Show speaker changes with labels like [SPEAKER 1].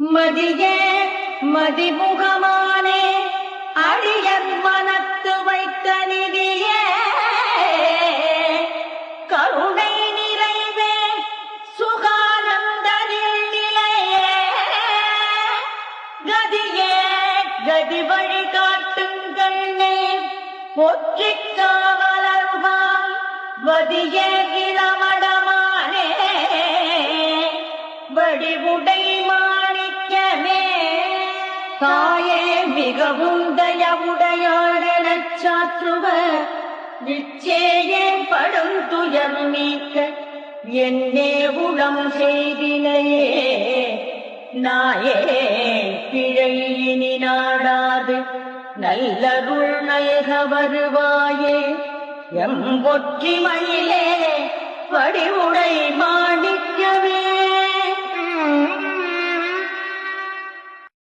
[SPEAKER 1] மதியே மதிமுகமானே அடியர் மனத்து வைத்த நிதியே கருணை நிறைவே சுகானந்தனில் நிலையே கதியே கதி வழி காட்டுங்கண்ணே ஒற்றிக் காவலர்வாய் வதியே இளமடமானே வடிவுடை மாணிக்கமே தாயே மிகவும் தயவுடையாளெனச் சாற்றுவர் நிச்சயம் படும் துயர் நீக்க என்னே உளம் செய்தினையே நாயே பிழை இனி நாடாது நல்லருள் நயக வருவாயே எம் ஒற்றிமையிலே வடிவுடை மாணிக்க